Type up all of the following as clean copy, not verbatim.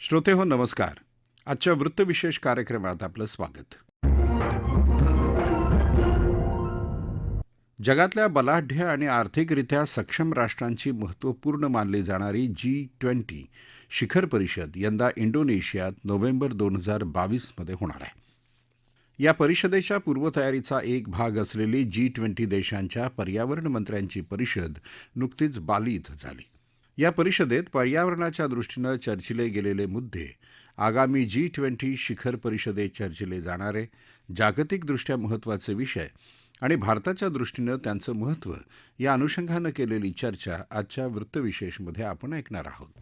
श्रोते हो नमस्कार. आजच्या वृत्तविशेष कार्यक्रमात आपलं स्वागत. जगातल्या बलाढ्य आणि आर्थिकरित्या सक्षम राष्ट्रांची महत्त्वपूर्ण मानली जाणारी G20 शिखर परिषद यंदा इंडोनेशियात नोव्हेंबर 2022 मध्ये होणार आहे. या परिषदेच्या पूर्वतयारीचा एक भाग असलेली G20 देशांच्या पर्यावरण मंत्र्यांची परिषद नुकतीच बाली इथं झाली. या परिषदेत पर्यावरणाच्या दृष्टीनं चर्चिले गेलेले मुद्दे, आगामी G20 शिखर परिषदेत चर्चिले जाणारे जागतिकदृष्ट्या महत्त्वाचे विषय आणि भारताच्या दृष्टीनं त्यांचं महत्त्व या अनुषंगानं केलेली चर्चा आजच्या वृत्तविशेषमध्ये आपण ऐकणार आहोत.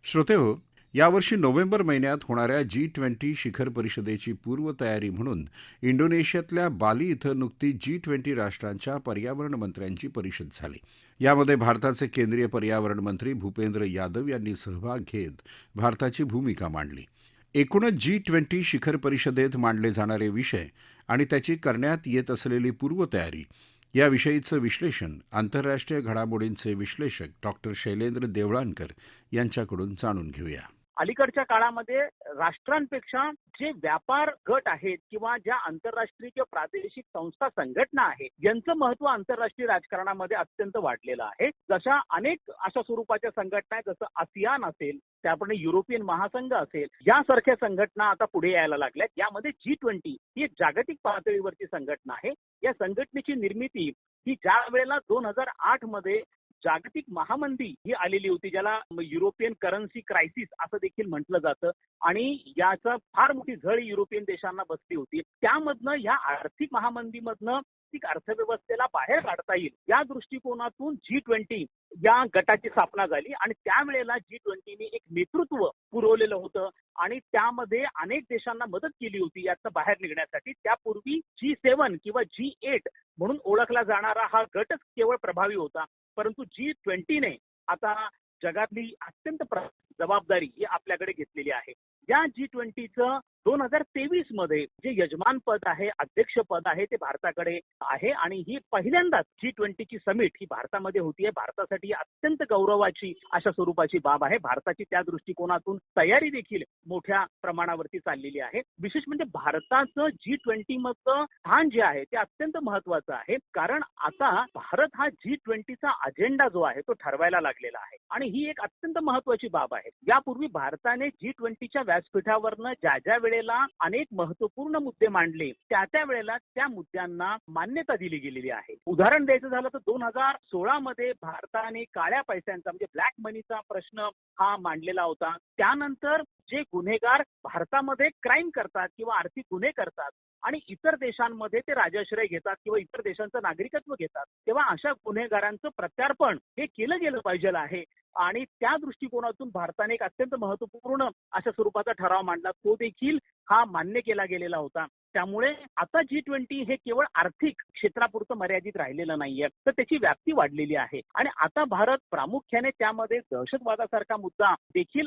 श्रोतेहो, यावर्षी नोव्हेंबर महिन्यात होणाऱ्या G20 शिखर परिषदेची पूर्वतयारी म्हणून इंडोनेशियातल्या बाली इथं नुकतीच G20 राष्ट्रांच्या पर्यावरण मंत्र्यांची परिषद झाली. यामध्ये भारताचे केंद्रीय पर्यावरण मंत्री भूपेंद्र यादव यांनी सहभाग घेत भारताची भूमिका मांडली. एकूणच G20 शिखर परिषदेत मांडले जाणारे विषय आणि त्याची करण्यात येत असलेली पूर्वतयारी याविषयीचं विश्लेषण आंतरराष्ट्रीय घडामोडींचे विश्लेषक डॉक्टर शैलेंद्र देवळानकर यांच्याकडून जाणून घेऊया. अलीकडच्या काळामध्ये राष्ट्रांपेक्षा जे व्यापार गट आहेत किंवा ज्या आंतरराष्ट्रीय किंवा प्रादेशिक संस्था संघटना आहेत यांचं महत्व आंतरराष्ट्रीय राजकारणामध्ये अत्यंत वाढलेलं आहे. जशा अनेक अशा स्वरूपाच्या संघटना आहेत, जसं आसियान असेल, त्याप्रमाणे युरोपियन महासंघ असेल, यासारख्या संघटना आता पुढे यायला लागल्यात. यामध्ये G20 ही एक जागतिक पातळीवरची संघटना आहे. या संघटनेची निर्मिती ही ज्या वेळेला 2008 मध्ये जागतिक महामंदी ही आलेली होती, ज्याला युरोपियन करन्सी क्रायसिस असं देखील म्हटलं जातं, आणि याचा फार मोठी झळ युरोपियन देशांना बसली होती. त्यामधनं या आर्थिक महामंदीमधनं आर्थिक अर्थव्यवस्थेला बाहेर काढता येईल या दृष्टिकोनातून G20 या गटाची स्थापना झाली आणि त्यावेळेला G20 ने एक नेतृत्व पुरवलेलं होतं आणि त्यामध्ये अनेक देशांना मदत केली होती यातनं बाहेर निघण्यासाठी. त्यापूर्वी G7 किंवा G8 म्हणून ओळखला जाणारा हा गटच केवळ प्रभावी होता, परंतु G20 ने आता जगातली अत्यंत जबाबदारी ही आपल्याकडे घेतलेली आहे. या G20चं 2023 मध्ये जे यजमान पद आहे, अध्यक्ष पद आहे, ते भारताकडे आहे आणि ही पहिल्यांदाच G20 ची समिट ही भारतामध्ये होतीये. भारतासाठी अत्यंत गौरवाची अशा स्वरूपाची बाब आहे. भारताची त्या दृष्टिकोनातून तयारी देखील मोठ्या प्रमाणावरती चाललेली आहे. विशेष म्हणजे भारताचं G20 मधलं स्थान जे आहे ते अत्यंत महत्वाचं आहे, कारण आता भारत हा G20चा अजेंडा जो आहे तो ठरवायला लागलेला आहे आणि ही एक अत्यंत महत्वाची बाब आहे. यापूर्वी भारताने G20च्या व्यासपीठावरनं ज्या वेळेला अनेक महत्वपूर्ण मुद्दे मांडले त्या वेळेला त्या मुद्द्यांना मान्यता दिली गेलेली आहे. उदाहरण द्यायचं झालं तर 2016 मध्ये भारताने काळ्या पैशांचा म्हणजे ब्लॅक मनीचा प्रश्न हा मांडलेला होता. त्यानंतर जे गुन्हेगार भारतामध्ये क्राईम करतात किंवा आर्थिक गुन्हे करतात आणि इतर देशांमध्ये ते राजाश्रय घेतात किंवा इतर देशांचं नागरिकत्व घेतात, तेव्हा अशा गुन्हेगारांचं प्रत्यार्पण हे केलं गेलं पाहिजे आहे आणि त्या दृष्टिकोनातून भारताने एक अत्यंत महत्वपूर्ण अशा स्वरूपाचा ठराव मांडला. तो देखील हा मान्य केला गेलेला होता. त्यामुळे आता G20 हे केवळ आर्थिक क्षेत्रापुरतं मर्यादित राहिलेलं नाहीये, तर त्याची व्याप्ती वाढलेली आहे आणि आता भारत प्रामुख्याने त्यामध्ये दहशतवादासारखा मुद्दा देखील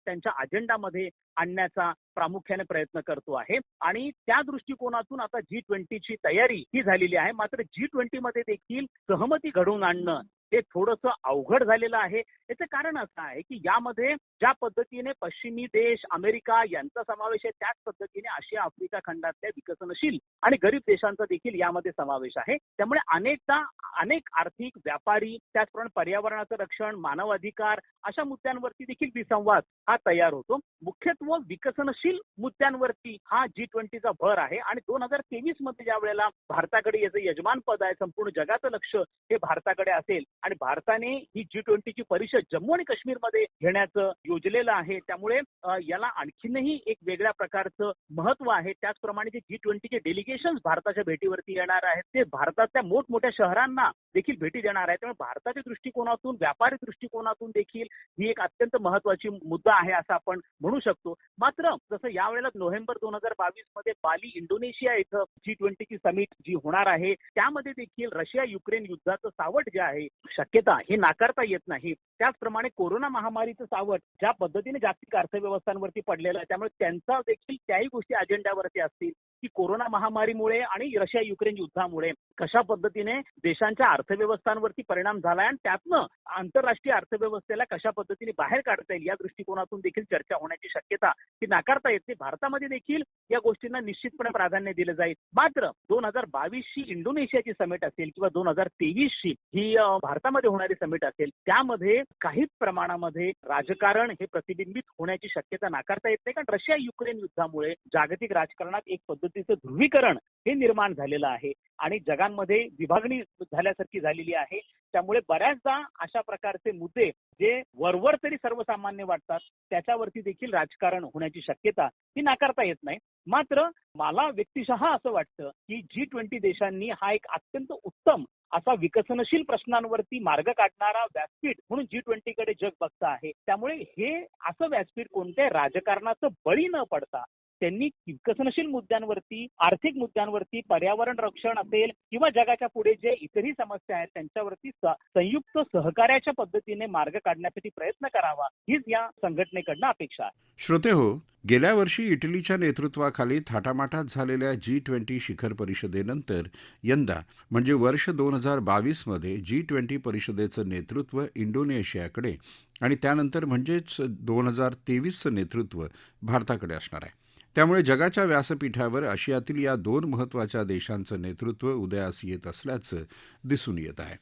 त्यांच्या अजेंडामध्ये आणण्याचा प्रामुख्याने प्रयत्न करतो आहे आणि त्या दृष्टिकोनातून आता G20 ची तयारी ही झालेली आहे. मात्र G20 मध्ये देखील सहमती घडवून आणणं हे थोडंसं अवघड झालेलं आहे. याचं कारण असं आहे की यामध्ये ज्या पद्धतीने पश्चिमी देश, अमेरिका यांचा समावेश आहे, त्याच पद्धतीने आशिया आफ्रिका खंडातल्या विकसनशील आणि गरीब देशांचा देखील यामध्ये समावेश आहे. त्यामुळे अनेक आर्थिक, व्यापारी, त्याचप्रमाणे पर्यावरणाचं रक्षण, मानवाधिकार अशा मुद्द्यांवरती देखील विसंवाद हा तयार होतो. मुख्यत्वे विकसनशील मुद्द्यांवरती हा G20चा भर आहे आणि 2023 मध्ये ज्या वेळेला भारताकडे याचं यजमान पद आहे, संपूर्ण जगाचं लक्ष हे भारताकडे असेल आणि भारताने ही G20 ची परिषद जम्मू आणि काश्मीरमध्ये घेण्याचं योजलेलं आहे. त्यामुळे याला आणखीनही एक वेगळ्या प्रकारचं महत्व आहे. त्याचप्रमाणे जे G20 चे डेलिगेशन भारताच्या भेटीवरती येणार आहेत ते भारताच्या मोठमोठ्या शहरांना देखील भेटी देणार आहेत. त्यामुळे भारताच्या दृष्टिकोनातून, व्यापारी दृष्टिकोनातून देखील ही एक अत्यंत महत्वाची मुद्दा आहे असं आपण म्हणू शकतो. मात्र जसं यावेळेला नोव्हेंबर 2022 मध्ये बाली, इंडोनेशिया इथं G20 ची समिट जी होणार आहे त्यामध्ये देखील रशिया युक्रेन युद्धाचं सावट जे आहे, शक्यता हे नाकारता येत नाही. त्याचप्रमाणे कोरोना महामारीचं सावट ज्या पद्धतीने जागतिक अर्थव्यवस्थांवरती पडलेलं आहे, त्यामुळे त्यांचा देखील त्याही गोष्टी अजेंड्यावरती असतील. की कोरोना महामारीमुळे आणि रशिया युक्रेन युद्धामुळे कशा पद्धतीने देशांच्या अर्थव्यवस्थांवरती परिणाम झाला आणि त्यातनं आंतरराष्ट्रीय अर्थव्यवस्थेला कशा पद्धतीने बाहेर काढता येईल या दृष्टिकोनातून देखील चर्चा होण्याची शक्यता ही नाकारता येत नाही. भारतामध्ये देखील या गोष्टींना निश्चितपणे प्राधान्य दिलं जाईल. मात्र 2022ची इंडोनेशियाची समिट असेल किंवा 2023ची ही भारतामध्ये होणारी समिट असेल, त्यामध्ये काही प्रमाणामध्ये राजकारण हे प्रतिबिंबित होण्याची शक्यता नाकारता येत नाही. कारण रशिया युक्रेन युद्धामुळे जागतिक राजकारणात एक पद्धतीचं ध्रुवीकरण हे निर्माण झालेलं आहे आणि जगांमध्ये विभागणी झाल्यासारखी झालेली आहे. त्यामुळे बऱ्याचदा अशा प्रकारचे मुद्दे जे वरवर तरी सर्वसामान्य वाटतात त्याच्यावरती देखील राजकारण होण्याची शक्यता ही नाकारता येत नाही. मात्र मला व्यक्तिशः असं वाटतं की G20 देशांनी हा एक अत्यंत उत्तम असा विकसनशील प्रश्नांवरती मार्ग काढणारा व्यासपीठ म्हणून G20 कडे जग बघतं आहे. त्यामुळे हे असं व्यासपीठ कोणत्या राजकारणाचं बळी न पडता त्यांनी विकसनशील मुद्द्यांवरती, आर्थिक मुद्द्यांवरती, पर्यावरण रक्षण असेल किंवा जगाच्या पुढे जे इतरही समस्या आहेत त्यांच्यावरती संयुक्त सहकार्याच्या पद्धतीने मार्ग काढण्यासाठी प्रयत्न करावा हीच या संघटनेकडनं अपेक्षा आहे. श्रोते हो, गेल्या वर्षी इटलीच्या नेतृत्वाखाली थाटामाटात झालेल्या G20 शिखर परिषदेनंतर यंदा म्हणजे वर्ष 2022 मध्ये G20 परिषदेचं नेतृत्व इंडोनेशियाकडे आणि त्यानंतर म्हणजेच 2023चं नेतृत्व भारताकडे असणार आहे. त्यामुळे जगाच्या व्यासपीठावर आशियातील या दोन महत्त्वाच्या देशांचं नेतृत्व उदयास येत असल्याचं दिसून येत आहे.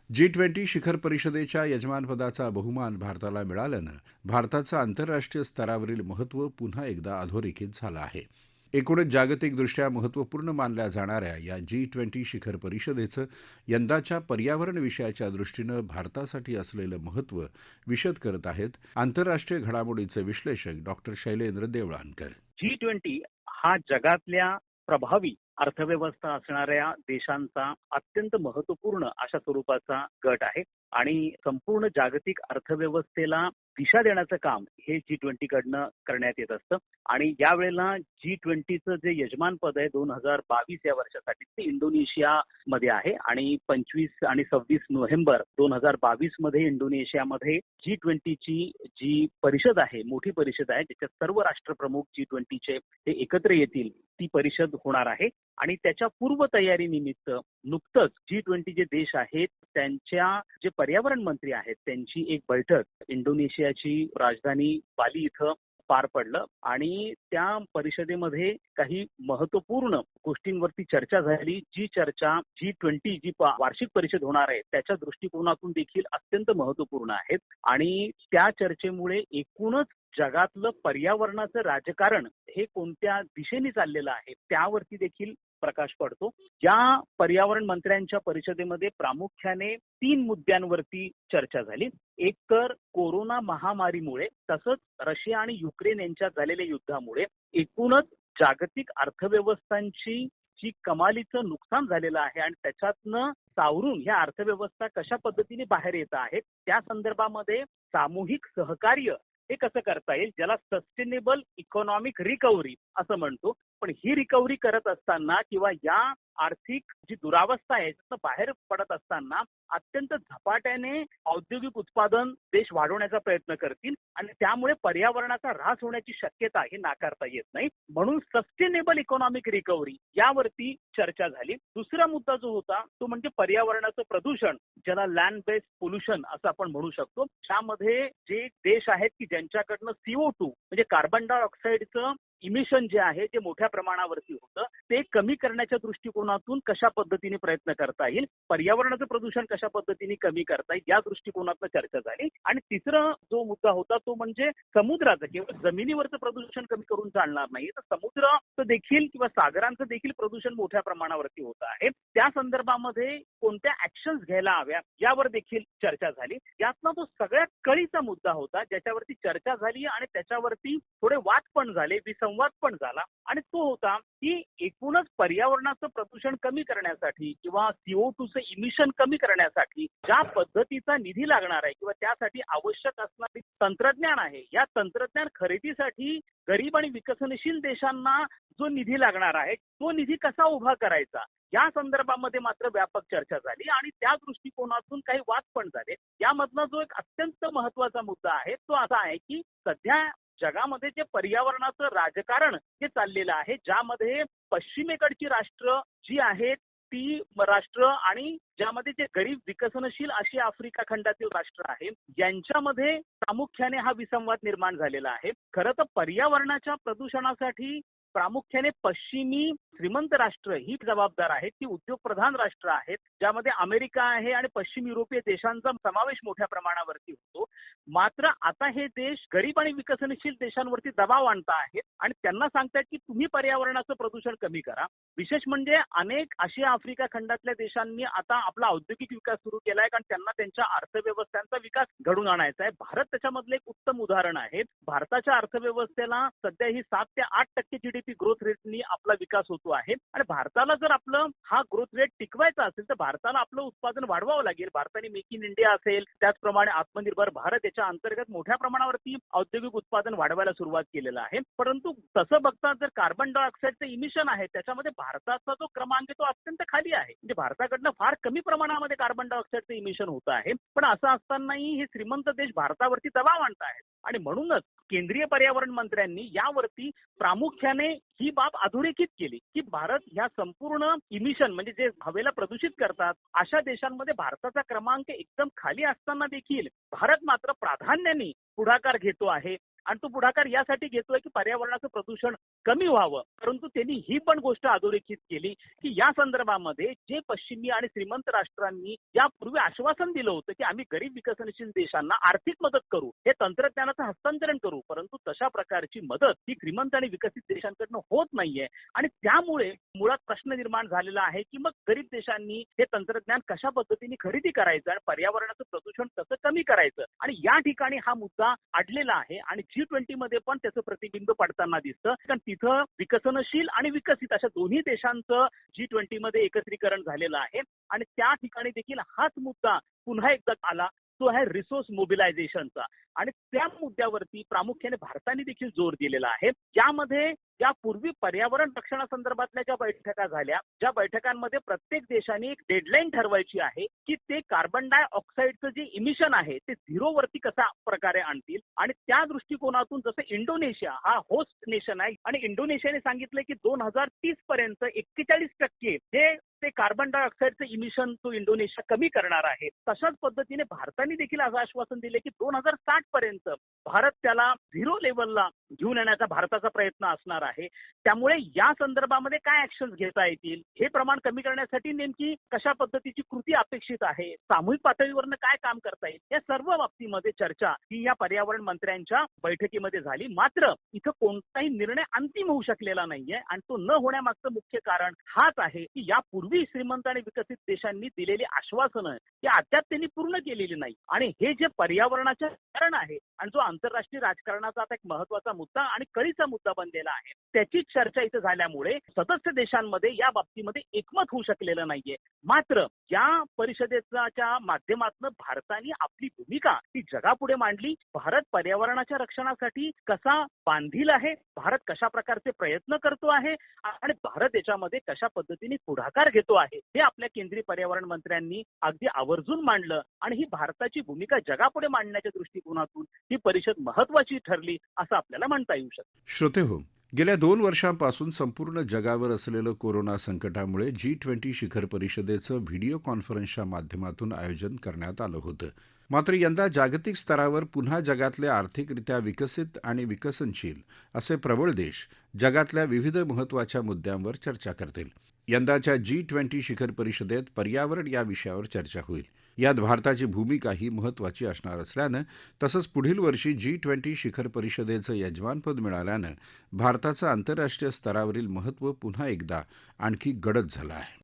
G20 शिखर परिषदेच्या यजमानपदाचा बहुमान भारताला मिळाल्यानं भारताचं आंतरराष्ट्रीय स्तरावरील महत्त्व पुन्हा एकदा अधोरेखित झालं आहे. एकूणच जागतिकदृष्ट्या महत्त्वपूर्ण मानल्या जाणाऱ्या या G20 शिखर परिषदेचं यंदाच्या पर्यावरण विषयाच्या दृष्टीनं भारतासाठी असलेलं महत्त्व विशद करत आहेत आंतरराष्ट्रीय घडामोडीचे विश्लेषक डॉक्टर शैलेंद्र देवळानकर. G20 हा जगातल्या प्रभावी अर्थव्यवस्था असणाऱ्या देशांचा अत्यंत महत्वपूर्ण अशा स्वरूपाचा गट आहे आणि संपूर्ण जागतिक अर्थव्यवस्थेला दिशा देण्याचं काम हे G20 कडनं करण्यात येत असतं. आणि यावेळेला G20चं जे यजमानपद आहे 2022 या वर्षासाठी ते इंडोनेशियामध्ये आहे आणि 25 आणि 26 नोव्हेंबर 2022 मध्ये इंडोनेशियामध्ये G20ची जी परिषद आहे, मोठी परिषद आहे, ज्याच्यात सर्व राष्ट्रप्रमुख G20चे ते एकत्र येतील, ती परिषद होणार आहे. आणि त्याच्या पूर्वतयारीनिमित्त नुकतंच G20 जे देश आहेत त्यांच्या जे पर्यावरण मंत्री आहेत त्यांची एक बैठक इंडोनेशियाची राजधानी बाली इथं पार पडलं आणि त्या परिषदेमध्ये काही महत्वपूर्ण गोष्टींवरती चर्चा झाली. जी चर्चा G20 जी वार्षिक परिषद होणार आहे त्याच्या दृष्टिकोनातून देखील अत्यंत महत्वपूर्ण आहेत आणि त्या चर्चेमुळे एकूणच जगातलं पर्यावरणाचं राजकारण हे कोणत्या दिशेने चाललेलं आहे त्यावरती देखील प्रकाश पडतो. या पर्यावरण मंत्र्यांच्या परिषदेमध्ये प्रामुख्याने 3 मुद्द्यांवरती चर्चा झाली. एक तर कोरोना महामारीमुळे, तसंच रशिया आणि युक्रेन यांच्यात झालेल्या युद्धामुळे एकूणच जागतिक अर्थव्यवस्थांची जी कमालीचं नुकसान झालेलं आहे आणि त्याच्यातनं सावरून ह्या अर्थव्यवस्था कशा पद्धतीने बाहेर येत आहेत त्या संदर्भामध्ये सामूहिक सहकार्य हे कसं करता येईल, ज्याला सस्टेनेबल इकॉनॉमिक रिकव्हरी असं म्हणतो. पण ही रिकव्हरी करत असताना किंवा या आर्थिक जी दुरावस्था आहे त्यातनं बाहेर पडत असताना अत्यंत झपाट्याने औद्योगिक उत्पादन देश वाढवण्याचा प्रयत्न करतील आणि त्यामुळे पर्यावरणाचा ऱ्हास होण्याची शक्यता हे नाकारता येत नाही. म्हणून सस्टेनेबल इकॉनॉमिक रिकव्हरी यावरती चर्चा झाली. दुसरा मुद्दा जो होता तो म्हणजे पर्यावरणाचं प्रदूषण, ज्याला लँड बेस्ड पोल्युशन असं आपण म्हणू शकतो. त्यामध्ये जे देश आहेत की ज्यांच्याकडनं CO2 म्हणजे कार्बन डायऑक्साईडचं इमिशन जे आहे ते मोठ्या प्रमाणावरती होतं ते कमी करण्याच्या दृष्टिकोनातून कशा पद्धतीने प्रयत्न करता येईल, पर्यावरणाचं प्रदूषण कशा पद्धतीने कमी करता येईल या दृष्टिकोनातून चर्चा झाली. आणि तिसरा जो मुद्दा होता तो म्हणजे समुद्राचं, केवळ जमिनीवरचं प्रदूषण कमी करून चालणार नाही तर समुद्राचं देखील किंवा सागरांचं देखील प्रदूषण मोठ्या प्रमाणावरती होत आहे. त्या संदर्भामध्ये कोणत्या ऍक्शन्स घ्यायला हव्या यावर देखील चर्चा झाली. यातनं तो सगळ्यात कळीचा मुद्दा होता ज्याच्यावरती चर्चा झाली आणि त्याच्यावरती थोडे वाद पण झाले, संवाद पण झाला आणि तो होता की एकूणच पर्यावरणाचं प्रदूषण कमी करण्यासाठी किंवा CO2चं इमिशन कमी करण्यासाठी ज्या पद्धतीचा निधी लागणार आहे किंवा त्यासाठी आवश्यक असणारे तंत्रज्ञान आहे, या तंत्रज्ञान खरेदीसाठी गरीब आणि विकसनशील देशांना जो निधी लागणार आहे तो निधी कसा उभा करायचा या संदर्भामध्ये मात्र व्यापक चर्चा झाली आणि त्या दृष्टिकोनातून काही वाद पण झाले. यामधला जो एक अत्यंत महत्वाचा मुद्दा आहे तो असा आहे की सध्या जगामध्ये जे पर्यावरणाचं राजकारण जे चाललेलं आहे, ज्यामध्ये पश्चिमेकडची राष्ट्र जी आहेत ती राष्ट्र आणि ज्यामध्ये जे गरीब विकसनशील अशी आफ्रिका खंडातील राष्ट्र आहे यांच्यामध्ये प्रामुख्याने हा विसंवाद निर्माण झालेला आहे. खरं तर पर्यावरणाच्या प्रदूषणासाठी प्रामुख्याने पश्चिमी श्रीमंत राष्ट्र ही जबाबदार आहेत. ती उद्योगप्रधान राष्ट्र आहेत, ज्यामध्ये अमेरिका आहे आणि पश्चिम युरोपीय देशांचा समावेश मोठ्या प्रमाणावरती होतो. मात्र आता हे देश गरीब आणि विकसनशील देशांवरती दबाव आणता आहेत आणि त्यांना सांगतायत की तुम्ही पर्यावरणाचं प्रदूषण कमी करा. विशेष म्हणजे अनेक आशिया आफ्रिका खंडातल्या देशांनी आता आपला औद्योगिक विकास सुरू केलाय, कारण त्यांना त्यांच्या अर्थव्यवस्थांचा विकास घडून आणायचा आहे. भारत त्याच्यामधलं एक उत्तम उदाहरण आहे. भारताच्या अर्थव्यवस्थेला सध्या ही 7 ते 8% जीडीपी ग्रोथ रेटनी आपला विकास होतो आहे आणि भारताला जर आपलं हा ग्रोथ रेट टिकवायचा असेल तर भारताला आपलं उत्पादन वाढवावं लागेल. भारताने मेक इन इंडिया असेल, त्याचप्रमाणे आत्मनिर्भर भारत याच्या अंतर्गत मोठ्या प्रमाणावरती औद्योगिक उत्पादन वाढवायला सुरुवात केलेलं आहे. परंतु तसं बघता जर कार्बन डायऑक्साईडचं इमिशन आहे त्याच्यामध्ये भारताचा जो क्रमांक आहे तो अत्यंत खाली आहे. म्हणजे भारताकडनं फार कमी प्रमाणामध्ये कार्बन डायऑक्साईडचं इमिशन होत आहे. पण असं असतानाही हे श्रीमंत देश भारतावरती दबाव आणत आहेत आणि म्हणूनच केंद्रीय पर्यावरण मंत्र्यांनी यावरती प्रामुख्याने ही बाब अधोरेखित केली की भारत ह्या संपूर्ण इमिशन म्हणजे जे हवेला प्रदूषित करतात अशा देशांमध्ये भारताचा क्रमांक एकदम खाली असताना देखील भारत मात्र प्राधान्याने पुढाकार घेतो आहे आणि तो पुढाकार यासाठी घेतोय की पर्यावरणाचं प्रदूषण कमी व्हावं. परंतु त्यांनी ही पण गोष्ट अधोरेखित केली की या संदर्भामध्ये जे पश्चिमी आणि श्रीमंत राष्ट्रांनी यापूर्वी आश्वासन दिलं होतं की आम्ही गरीब विकसनशील देशांना आर्थिक मदत करू, हे तंत्रज्ञानाचं हस्तांतरण करू, परंतु तशा प्रकारची मदत ही श्रीमंत आणि विकसित देशांकडनं होत नाहीये आणि त्यामुळे मुळात प्रश्न निर्माण झालेला आहे की मग गरीब देशांनी हे तंत्रज्ञान कशा पद्धतीने खरेदी करायचं आणि पर्यावरणाचं प्रदूषण कसं कमी करायचं. आणि या ठिकाणी हा मुद्दा अडलेला आहे आणि G20 मध्ये पण त्याचं प्रतिबिंब पडताना दिसतं, कारण तिथं विकसनशील आणि विकसित अशा दोन्ही देशांचं G20 मध्ये एकत्रीकरण झालेलं आहे आणि त्या ठिकाणी देखील हाच मुद्दा पुन्हा एकदा आला, तो आहे रिसोर्स मोबिलायझेशनचा आणि त्या मुद्द्यावरती प्रामुख्याने भारताने देखील जोर दिलेला आहे. यामध्ये यापूर्वी पर्यावरण रक्षणासंदर्भातल्या ज्या बैठका झाल्या, ज्या बैठकांमध्ये प्रत्येक देशाने एक डेडलाईन ठरवायची आहे की ते कार्बन डायऑक्साईडचं जे इमिशन आहे ते झिरोवरती कशा प्रकारे आणतील आणि त्या दृष्टिकोनातून जसं इंडोनेशिया हा होस्ट नेशन आहे आणि इंडोनेशियाने सांगितलं की 2030 पर्यंत 41% हे ते कार्बन डायऑक्साईडचं इमिशन तो इंडोनेशिया कमी करणार आहे. तशाच पद्धतीने भारताने देखील असं आश्वासन दिले की 2060 पर्यंत भारत त्याला झिरो लेवलला घेऊन येण्याचा भारताचा प्रयत्न असणार आहे. त्यामुळे या संदर्भामध्ये काय ऍक्शन घेता येतील, हे प्रमाण कमी करण्यासाठी नेमकी कशा पद्धतीची कृती अपेक्षित आहे, सामूहिक पातळीवरनं काय काम करता येईल, या सर्व बाबतीमध्ये चर्चा ही या पर्यावरण मंत्र्यांच्या बैठकीमध्ये झाली. मात्र इथं कोणताही निर्णय अंतिम होऊ शकलेला नाहीये आणि तो न होण्यामागचं मुख्य कारण हाच आहे की यापूर्वी श्रीमंत आणि विकसित देशांनी दिलेली आश्वासनं ही अद्याप त्यांनी पूर्ण केलेली नाही आणि हे जे पर्यावरणाचे कारण आहे आणि जो आंतरराष्ट्रीय राजकारणाचा आता एक महत्वाचा मुद्दा आणि कळीचा मुद्दा बनलेला आहे, त्याची चर्चा इथं झाल्यामुळे सदस्य देशांमध्ये या बाबतीमध्ये एकमत होऊ शकलेलं नाहीये. मात्र या परिषदेच्या माध्यमातून भारताने आपली भूमिका ती जगापुढे मांडली. भारत पर्यावरणाच्या रक्षणासाठी कसा बांधील आहे, भारत कशा प्रकारचे प्रयत्न करतो आहे आणि भारत याच्यामध्ये कशा पद्धतीने पुढाकार घेतो आहे हे आपल्या केंद्रीय पर्यावरण मंत्र्यांनी अगदी आवर्जून मांडलं आणि ही भारताची भूमिका जगापुढे मांडण्याच्या दृष्टिकोनातून ही परिषद महत्वाची ठरली असं आपल्याला म्हणता येऊ शकतं. श्रोतेहो, गेल्या 2 वर्षांपासून संपूर्ण जगावर असलेलं कोरोना संकटामुळे G20 शिखर परिषदेचं व्हिडिओ कॉन्फरन्सच्या माध्यमातून आयोजन करण्यात आलं होतं. मात्र यंदा जागतिक स्तरावर पुन्हा जगातले आर्थिकरित्या विकसित आणि विकसनशील असे प्रबळ देश जगातल्या विविध महत्त्वाच्या मुद्द्यांवर चर्चा करतील. यंदाच्या G20 शिखर परिषदेत पर्यावरण या विषयावर चर्चा होईल. यात भारताची भूमिकाही महत्त्वाची असणार असल्यानं तसंच पुढील वर्षी G20 शिखर परिषदेचं यजमानपद मिळाल्यानं भारताचं आंतरराष्ट्रीय स्तरावरील महत्त्व पुन्हा एकदा आणखी गडद झालं आहे.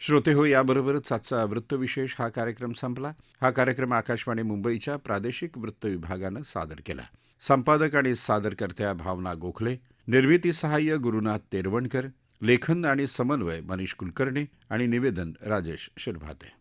श्रोतेहो, याबरोबरच आजचा वृत्तविशेष हा कार्यक्रम संपला. हा कार्यक्रम आकाशवाणी मुंबईच्या प्रादेशिक वृत्त विभागानं सादर केला. संपादक आणि सादरकर्त्या भावना गोखले, निर्मिती सहाय्य गुरुनाथ तेरवणकर, लेखन आणि समन्वय मनीष कुलकर्णी आणि निवेदन राजेश शिरभाते.